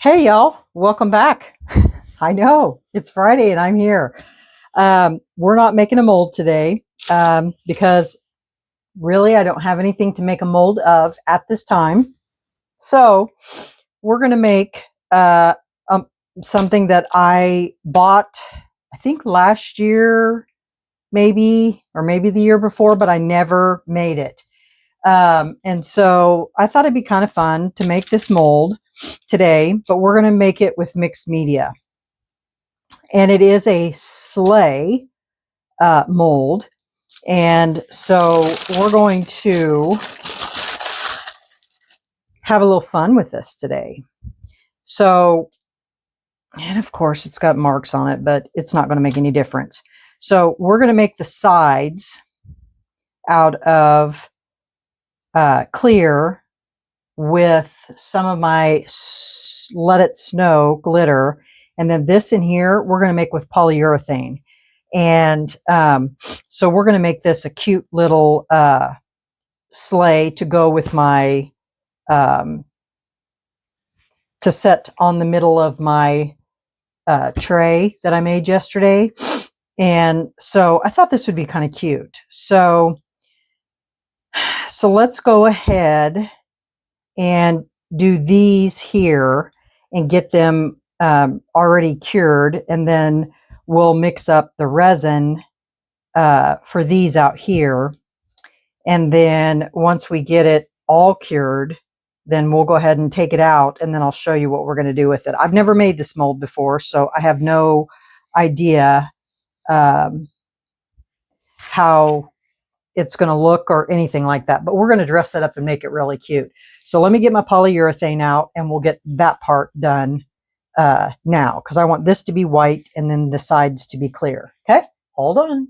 Hey y'all, welcome back. I know it's Friday and I'm here. We're not making a mold today because really I don't have anything to make a mold of at this time. So we're going to make um, something that I bought, I think last year, maybe, or maybe the year before, but I never made it. And so I thought it'd be kind of fun to make this mold today, but we're going to make it with mixed media. And it is a sleigh mold. And so we're going to have a little fun with this today. So, and of course it's got marks on it, but it's not going to make any difference. So we're going to make the sides out of clear with some of my Let It Snow glitter. And then this in here, we're going to make with polyurethane. And so we're going to make this a cute little sleigh to go with my, to set on the middle of my tray that I made yesterday. And so I thought this would be kind of cute. So let's go ahead and do these here and get them already cured, and then we'll mix up the resin for these out here. And then once we get it all cured, then we'll go ahead and take it out, and then I'll show you what we're going to do with it. I've never made this mold before, so I have no idea how it's going to look or anything like that, but we're going to dress it up and make it really cute. So let me get my polyurethane out and we'll get that part done now, because I want this to be white and then the sides to be clear. Okay, hold on.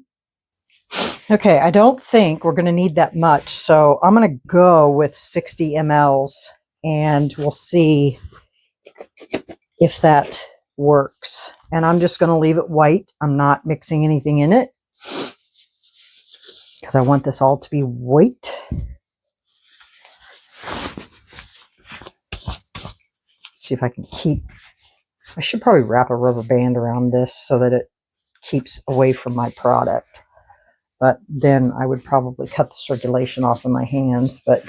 Okay, I don't think we're going to need that much, so I'm going to go with 60 mLs and we'll see if that works. And I'm just going to leave it white. I'm not mixing anything in it, because I want this all to be white. See if I can keep, I should probably wrap a rubber band around this so that it keeps away from my product. But then I would probably cut the circulation off of my hands, but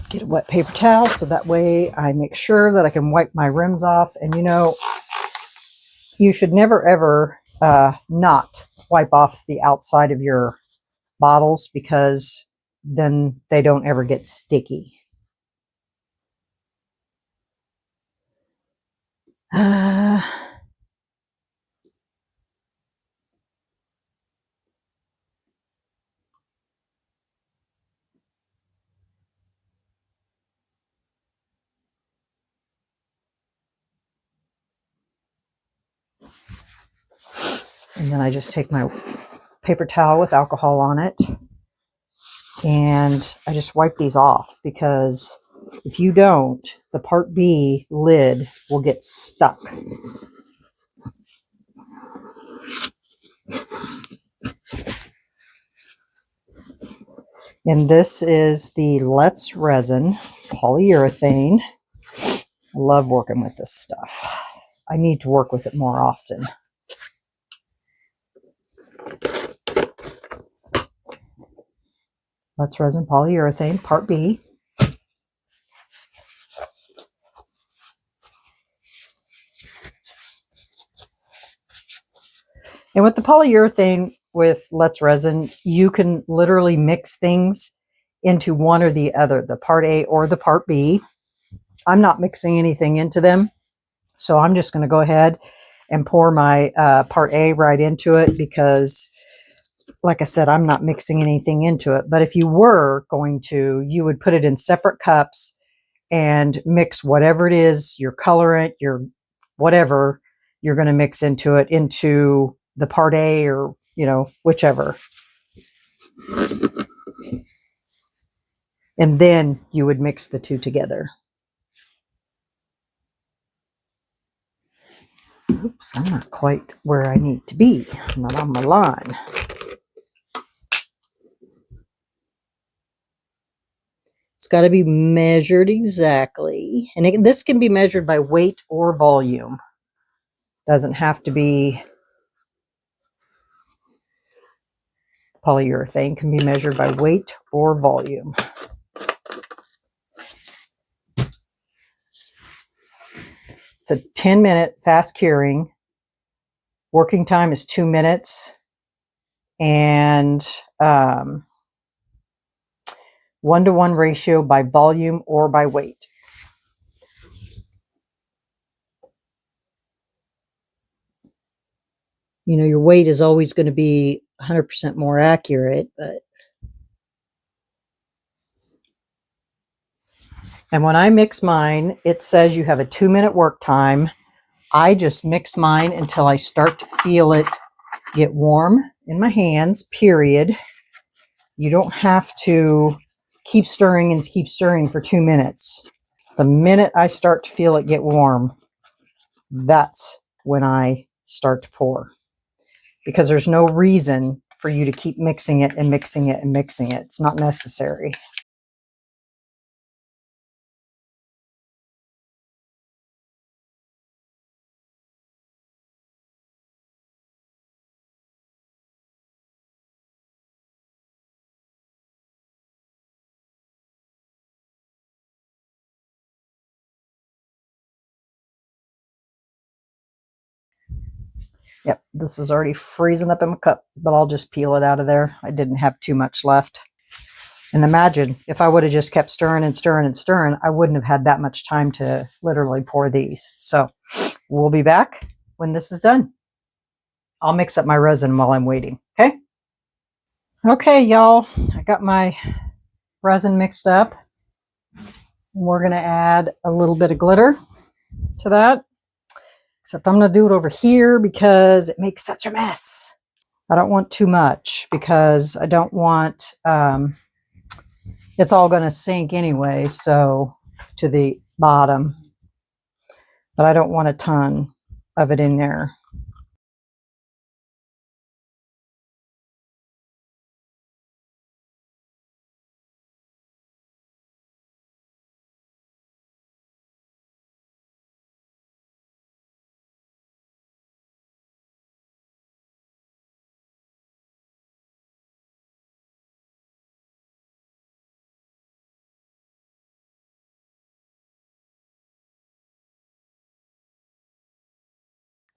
get a wet paper towel so that way I make sure that I can wipe my rims off. And you know, you should never ever not wipe off the outside of your bottles, because then they don't ever get sticky. And then I just take my paper towel with alcohol on it and I just wipe these off, because if you don't, the part B lid will get stuck. And this is the Let's Resin polyurethane. I love working with this stuff. I need to work with it more often. Let's Resin polyurethane, part B. And with the polyurethane with Let's Resin, you can literally mix things into one or the other, the part A or the part B. I'm not mixing anything into them, so I'm just going to go ahead and pour my part A right into it, because like I said, I'm not mixing anything into it. But if you were going to, you would put it in separate cups and mix whatever it is, your colorant, your whatever you're going to mix into it, into the part A, or, you know, whichever. And then you would mix the two together. Oops, I'm not quite where I need to be. I'm not on my line. It's got to be measured exactly. And this can be measured by weight or volume. Doesn't have to be polyurethane, can be measured by weight or volume. It's a 10-minute fast curing. Working time is 2 minutes. And 1-to-1 ratio by volume or by weight. You know, your weight is always going to be 100% more accurate, but. And when I mix mine, it says you have a 2-minute work time. I just mix mine until I start to feel it get warm in my hands, period. You don't have to keep stirring and keep stirring for 2 minutes. The minute I start to feel it get warm, that's when I start to pour. Because there's no reason for you to keep mixing it and mixing it and mixing it. It's not necessary. Yep, this is already freezing up in my cup, but I'll just peel it out of there. I didn't have too much left. And imagine if I would have just kept stirring and stirring and stirring, I wouldn't have had that much time to literally pour these. So we'll be back when this is done. I'll mix up my resin while I'm waiting, okay? Okay, y'all, I got my resin mixed up. We're gonna add a little bit of glitter to that. Except I'm going to do it over here because it makes such a mess. I don't want too much because I don't want, it's all going to sink anyway, so to the bottom. But I don't want a ton of it in there.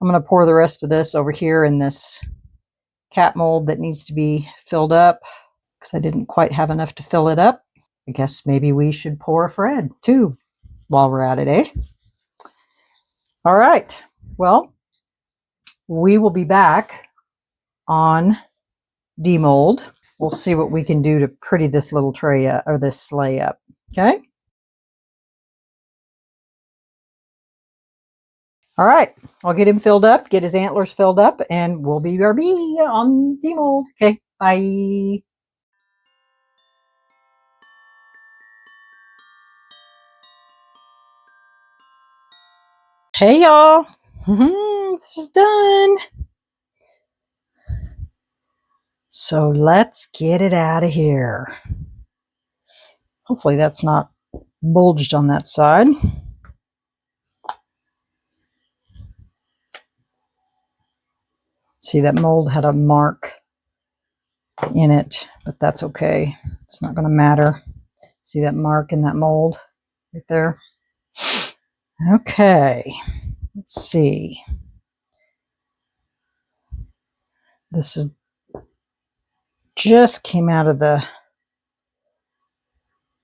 I'm going to pour the rest of this over here in this cat mold that needs to be filled up because I didn't quite have enough to fill it up. I guess maybe we should pour a Fred too while we're at it, eh? All right. Well, we will be back on demold. We'll see what we can do to pretty this little tray up, or this sleigh up. Okay. All right. I'll get him filled up, get his antlers filled up, and we'll be BRB on demold. Okay. Bye. Hey, y'all. This is done. So let's get it out of here. Hopefully that's not bulged on that side. See, that mold had a mark in it, but that's okay. It's not going to matter. See that mark in that mold right there? Okay, let's see. This is just came out of the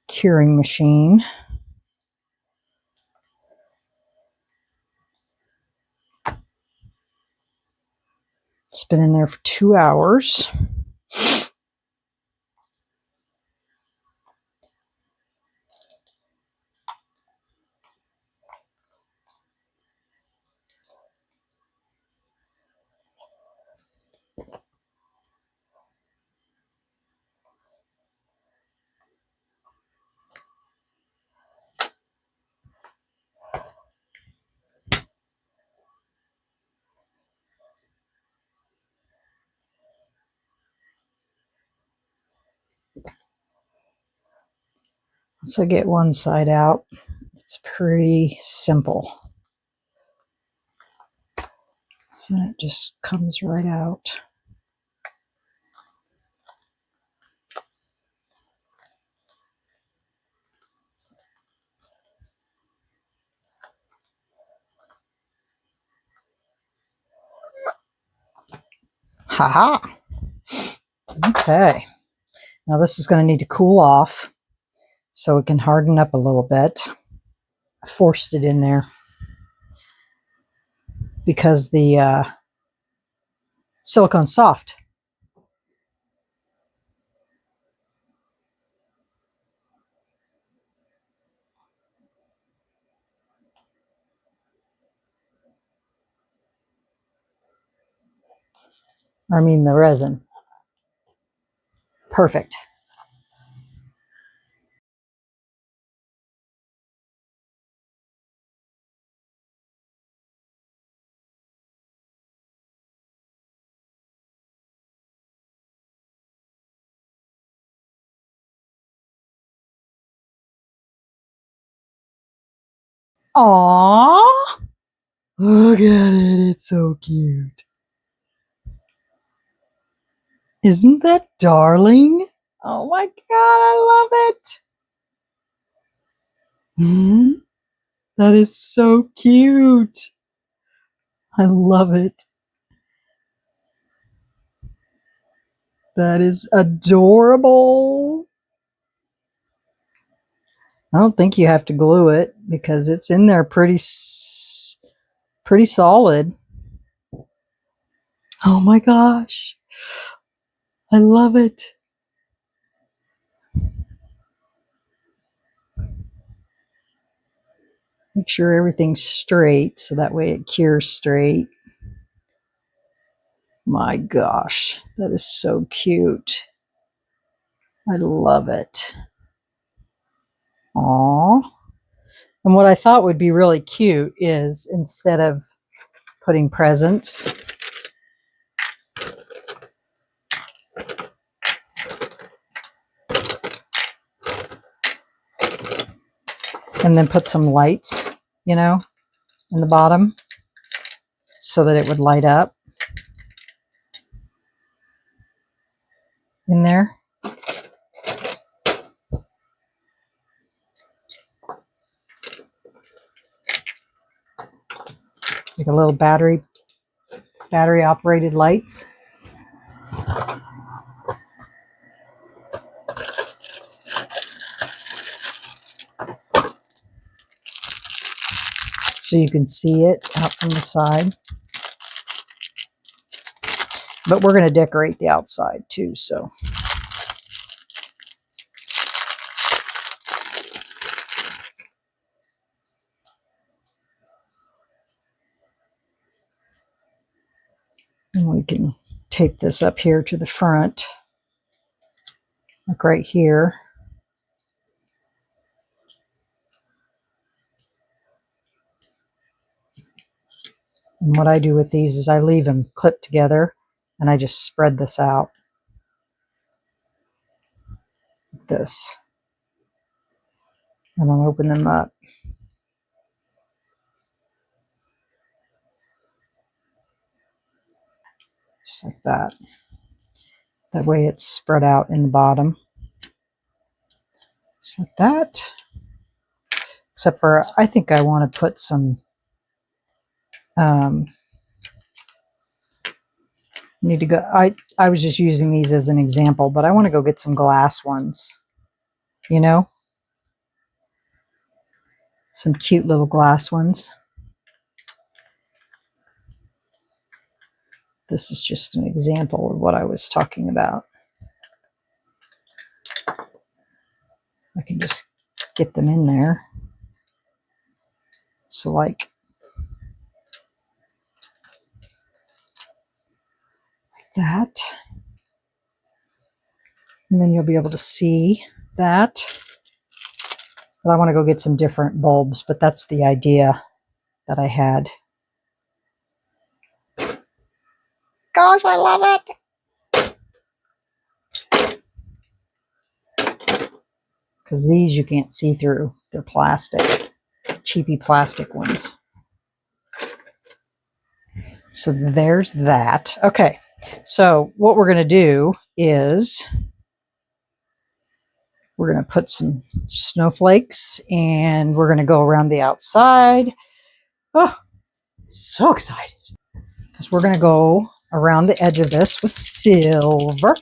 curing machine. It's been in there for 2 hours. Once I get one side out, it's pretty simple. So it just comes right out. Haha. Okay. Now this is going to need to cool off so it can harden up a little bit. I forced it in there because the silicone's soft. I mean the resin. Perfect. Aww. Look at it. It's so cute. Isn't that darling? Oh my God, I love it. That is so cute. I love it. That is adorable. I don't think you have to glue it because it's in there pretty solid. Oh my gosh. I love it. Make sure everything's straight so that way it cures straight. My gosh, that is so cute. I love it. Aww. And what I thought would be really cute is instead of putting presents, and then put some lights, you know, in the bottom so that it would light up in there. Like a little battery operated lights. So you can see it out from the side. But we're going to decorate the outside too, so. And we can tape this up here to the front, like right here. And what I do with these is I leave them clipped together and I just spread this out like this. And I'll open them up. Just like that. That way it's spread out in the bottom. Just like that. Except for, I think I want to put some, need to go, I was just using these as an example, but I want to go get some glass ones, you know? Some cute little glass ones. This is just an example of what I was talking about. I can just get them in there. So like that. And then you'll be able to see that. But I want to go get some different bulbs, but that's the idea that I had. Gosh, I love it. because these you can't see through. They're plastic, cheapy plastic ones. So there's that. Okay, so what we're going to do is we're going to put some snowflakes and we're going to go around the outside. Oh, so excited. Because we're going to go around the edge of this with silver.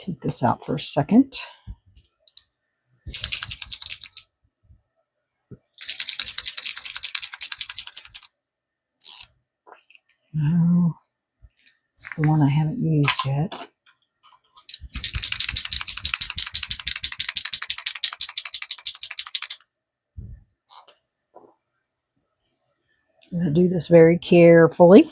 Take this out for a second. No, it's the one I haven't used yet. I'm going to do this very carefully.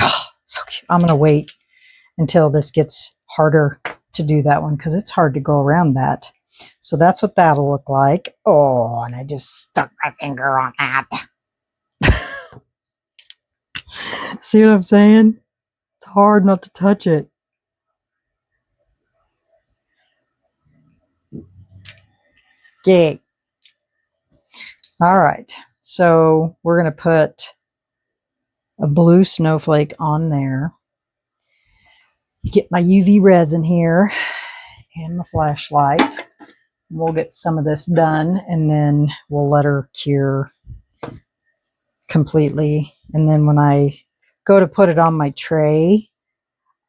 Oh, so cute. I'm going to wait until this gets harder to do that one because it's hard to go around that. So that's what that'll look like. Oh, and I just stuck my finger on that. See what I'm saying? It's hard not to touch it. Okay. All right. So we're going to put a blue snowflake on there. Get my UV resin here and my flashlight. We'll get some of this done and then we'll let her cure completely. And then when I go to put it on my tray,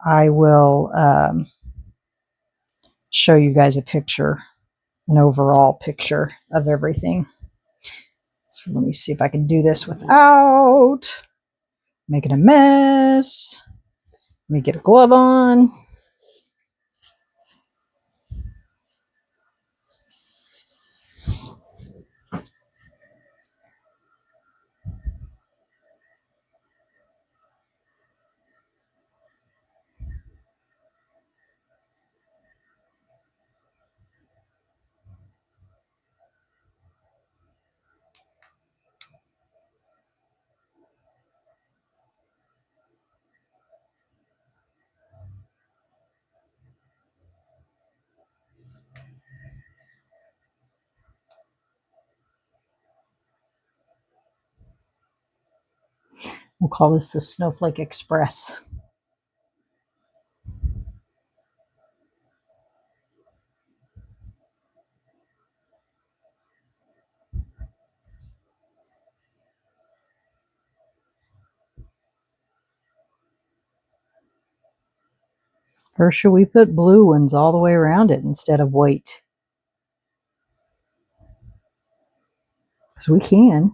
I will show you guys a picture, an overall picture of everything. So let me see if I can do this without making a mess. Let me get a glove on. We'll call this the Snowflake Express. Or should we put blue ones all the way around it instead of white? Because we can.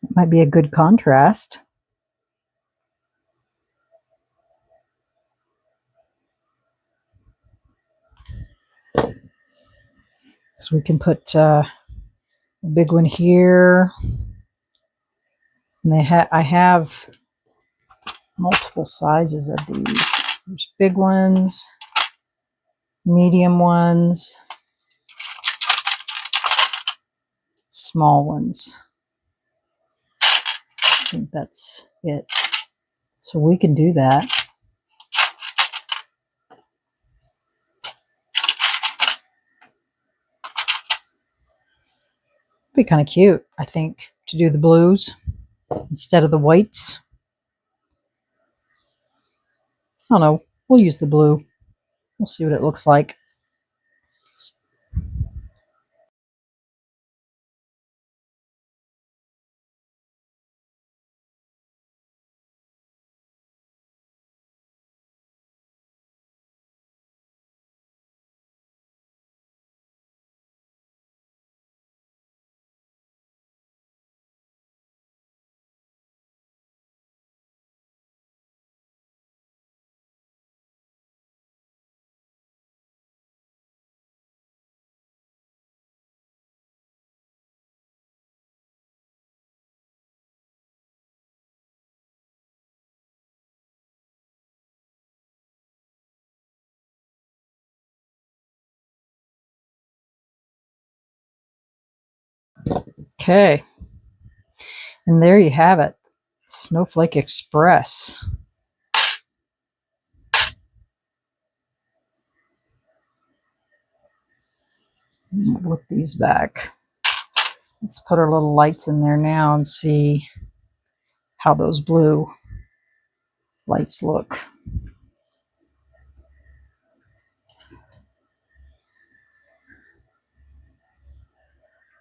It might be a good contrast. So we can put a big one here. And I have multiple sizes of these. There's big ones, medium ones, small ones. I think that's it. So we can do that. Be kind of cute, I think, to do the blues instead of the whites. I don't know. We'll use the blue. We'll see what it looks like. Okay. And there you have it. Snowflake Express. Look these back. Let's put our little lights in there now and see how those blue lights look.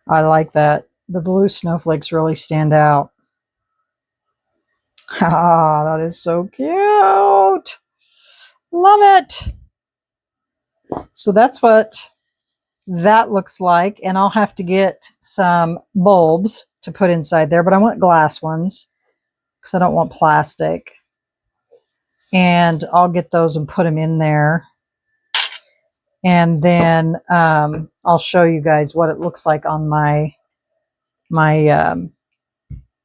I like that. The blue snowflakes really stand out. Ah, that is so cute. Love it. So that's what that looks like. And I'll have to get some bulbs to put inside there, but I want glass ones because I don't want plastic. And I'll get those and put them in there. And then I'll show you guys what it looks like on my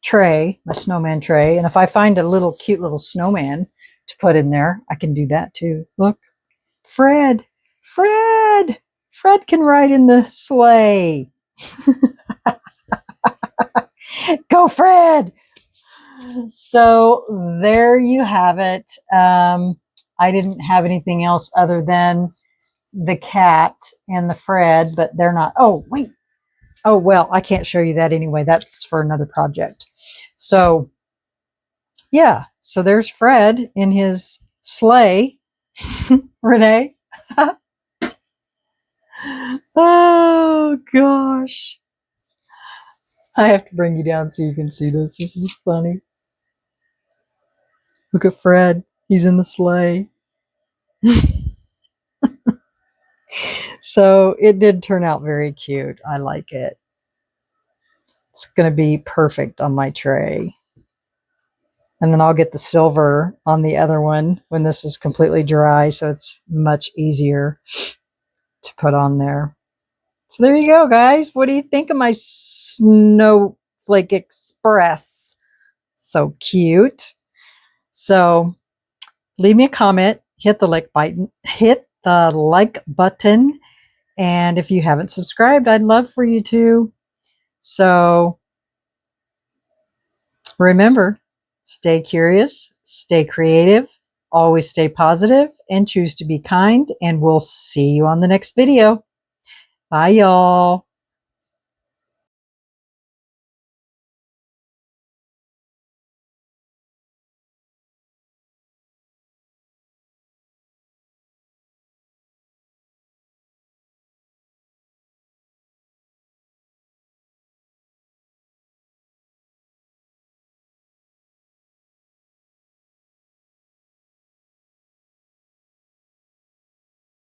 tray, my snowman tray. And if I find a little cute little snowman to put in there, I can do that too. Look, Fred can ride in the sleigh. Go, Fred. So there you have it. I didn't have anything else other than the cat and the Fred, but they're not. Oh, wait. Oh, well, I can't show you that anyway. That's for another project. So, yeah. So there's Fred in his sleigh. Renee. Oh, gosh. I have to bring you down so you can see this. This is funny. Look at Fred. He's in the sleigh. So it did turn out very cute. I like it. It's going to be perfect on my tray. And then I'll get the silver on the other one when this is completely dry, so it's much easier to put on there. So there you go, guys. What do you think of my Snowflake Express? So cute. So leave me a comment, hit the like button, and if you haven't subscribed, I'd love for you to. So remember, stay curious, stay creative, always stay positive, and choose to be kind, and we'll see you on the next video. Bye, y'all.